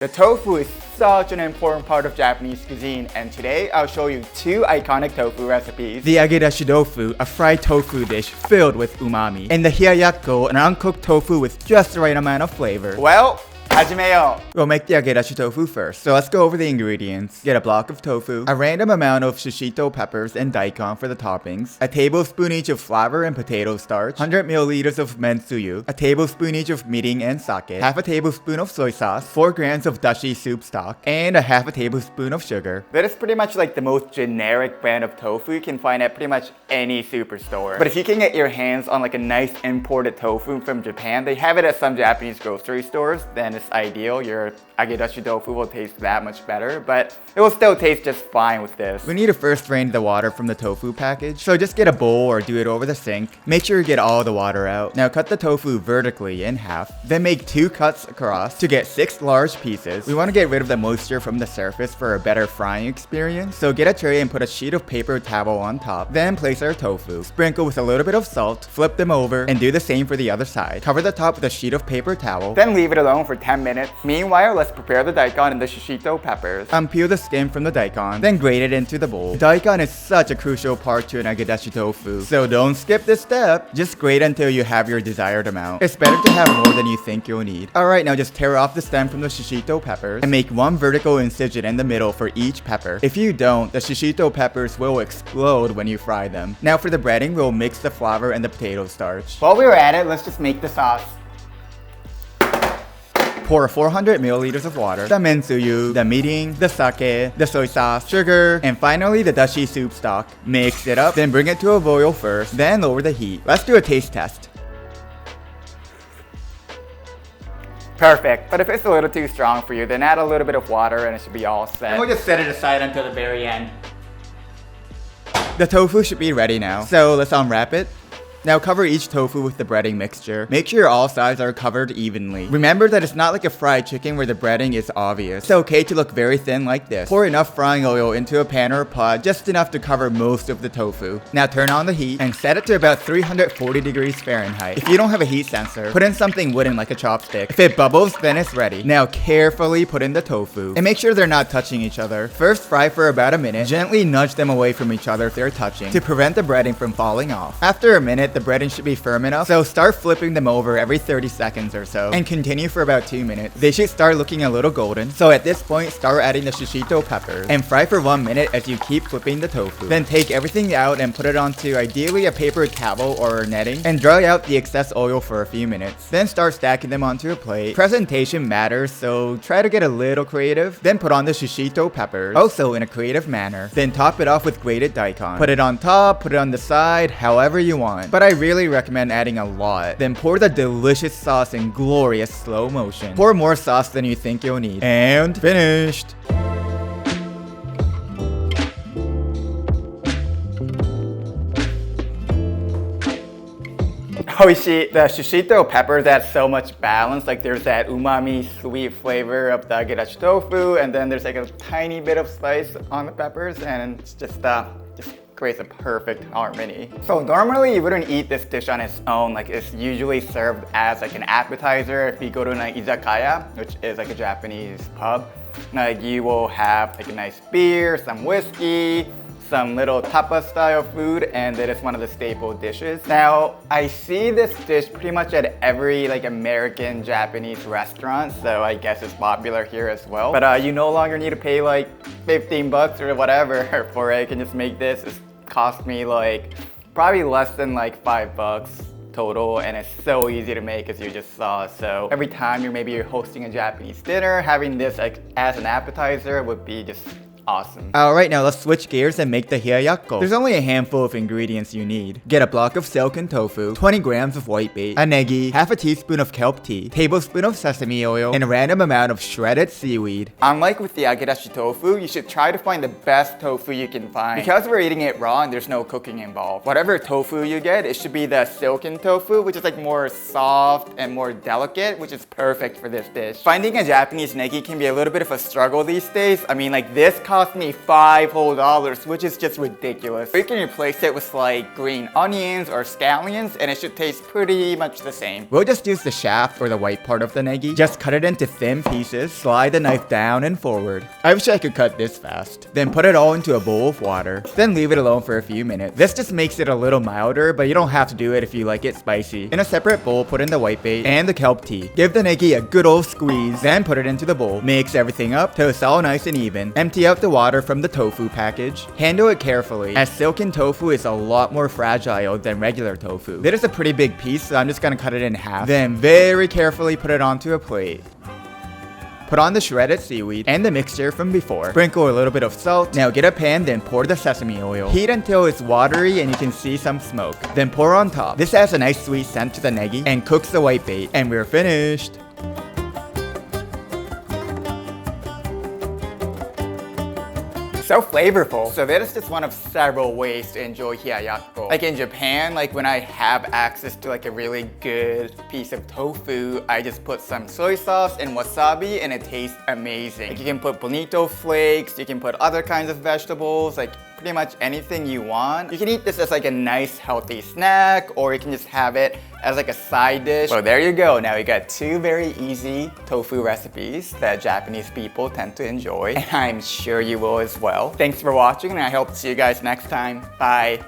The tofu is such an important part of Japanese cuisine, and today I'll show you two iconic tofu recipes. The Agedashi Tofu, a fried tofu dish filled with umami, and the Hiyayakko, an uncooked tofu with just the right amount of flavor. Well, hajimeyo! We'll make the Agedashi Tofu first, so let's go over the ingredients. Get a block of tofu, a random amount of Shishito peppers and Daikon for the toppings, a tablespoon each of flour and potato starch, 100 milliliters of men-tsuyu, a tablespoon each of mirin and sake, half a tablespoon of soy sauce, 4 grams of dashi soup stock, and a half a tablespoon of sugar. That is pretty much like the most generic brand of tofu you can find at pretty much any superstore. But if you can get your hands on like a nice imported tofu from Japan, they have it at some Japanese grocery stores, then it's ideal. Your Agedashi tofu will taste that much better, but it will still taste just fine with this. We need to first drain the water from the tofu package, so just get a bowl or do it over the sink. Make sure you get all the water out. Now cut the tofu vertically in half, then make 2 cuts across to get 6 large pieces. We want to get rid of the moisture from the surface for a better frying experience, so get a tray and put a sheet of paper towel on top. Then place our tofu, sprinkle with a little bit of salt, flip them over, and do the same for the other side. Cover the top with a sheet of paper towel, then leave it alone for 10 minutes. Meanwhile, let's prepare the daikon and the shishito peppers. Peel the skin from the daikon, then grate it into the bowl. Daikon is such a crucial part to an Agedashi tofu, so don't skip this step. Just grate until you have your desired amount. It's better to have more than you think you'll need. Alright, now just tear off the stem from the shishito peppers and make 1 vertical incision in the middle for each pepper. If you don't, the shishito peppers will explode when you fry them. Now for the breading, we'll mix the flour and the potato starch. While we're at it, let's just make the sauce. Pour 400 milliliters of water, the men-tsuyu, the mirin, the sake, the soy sauce, sugar, and finally the dashi soup stock. Mix it up, then bring it to a boil first, then lower the heat. Let's do a taste test. Perfect, but if it's a little too strong for you, then add a little bit of water and it should be all set. And we'll just set it aside until the very end. The tofu should be ready now, so let's unwrap it. Now cover each tofu with the breading mixture. Make sure all sides are covered evenly. Remember that it's not like a fried chicken where the breading is obvious. It's okay to look very thin like this. Pour enough frying oil into a pan or a pot, just enough to cover most of the tofu. Now turn on the heat and set it to about 340 degrees Fahrenheit. If you don't have a heat sensor, put in something wooden like a chopstick. If it bubbles, then it's ready. Now carefully put in the tofu and make sure they're not touching each other. First fry for about a minute. Gently nudge them away from each other if they're touching to prevent the breading from falling off. After a minute, the breading should be firm enough, so start flipping them over every 30 seconds or so, and continue for about 2 minutes. They should start looking a little golden, so at this point, start adding the shishito peppers, and fry for 1 minute as you keep flipping the tofu. Then take everything out and put it onto ideally a paper towel or netting, and dry out the excess oil for a few minutes. Then start stacking them onto a plate. Presentation matters, so try to get a little creative. Then put on the shishito peppers, also in a creative manner. Then top it off with grated daikon. Put it on top, put it on the side, however you want. But I really recommend adding a lot. Then pour the delicious sauce in glorious slow motion. Pour more sauce than you think you'll need. And finished! Oishi. The shishito pepper, that's so much balance. Like there's that umami sweet flavor of the Agedashi tofu, and then there's like a tiny bit of spice on the peppers, and it's just creates a perfect harmony. So normally you wouldn't eat this dish on its own. Like it's usually served as like an appetizer. If you go to an izakaya, which is like a Japanese pub, like you will have like a nice beer, some whiskey, some little tapas style food, and that is one of the staple dishes. Now, I see this dish pretty much at every like American, Japanese restaurant, so I guess it's popular here as well. But you no longer need to pay like 15 bucks or whatever for it. You can just make this. It's cost me like probably less than like 5 bucks total, and it's so easy to make as you just saw. So every time you're hosting a Japanese dinner, having this like as an appetizer would be just awesome. Alright, now let's switch gears and make the Hiyayakko. There's only a handful of ingredients you need. Get a block of silken tofu, 20 grams of whitebait, a negi, half a teaspoon of kelp tea, tablespoon of sesame oil, and a random amount of shredded seaweed. Unlike with the Agedashi tofu, you should try to find the best tofu you can find. Because we're eating it raw and there's no cooking involved. Whatever tofu you get, it should be the silken tofu, which is like more soft and more delicate, which is perfect for this dish. Finding a Japanese negi can be a little bit of a struggle these days. I mean, like this cost me $5 whole, which is just ridiculous. You can replace it with like green onions or scallions and it should taste pretty much the same. We'll just use the shaft or the white part of the negi. Just cut it into thin pieces, slide the knife down and forward. I wish I could cut this fast. Then put it all into a bowl of water. Then leave it alone for a few minutes. This just makes it a little milder, but you don't have to do it if you like it spicy. In a separate bowl, put in the whitebait and the kelp tea. Give the negi a good old squeeze, then put it into the bowl. Mix everything up till it's all nice and even. Empty out the water from the tofu package. Handle it carefully, as silken tofu is a lot more fragile than regular tofu. This is a pretty big piece, so I'm just gonna cut it in half. Then very carefully put it onto a plate. Put on the shredded seaweed and the mixture from before. Sprinkle a little bit of salt. Now get a pan, then pour the sesame oil. Heat until it's watery and you can see some smoke. Then pour on top. This adds a nice sweet scent to the negi and cooks the whitebait. And we're finished. So flavorful. So that is just one of several ways to enjoy hiyayakko. Like in Japan, like when I have access to like a really good piece of tofu, I just put some soy sauce and wasabi and it tastes amazing. Like you can put bonito flakes, you can put other kinds of vegetables, like pretty much anything you want. You can eat this as like a nice healthy snack, or you can just have it as like a side dish. So there you go. Now you got two very easy tofu recipes that Japanese people tend to enjoy, and I'm sure you will as well. Thanks for watching, and I hope to see you guys next time. Bye.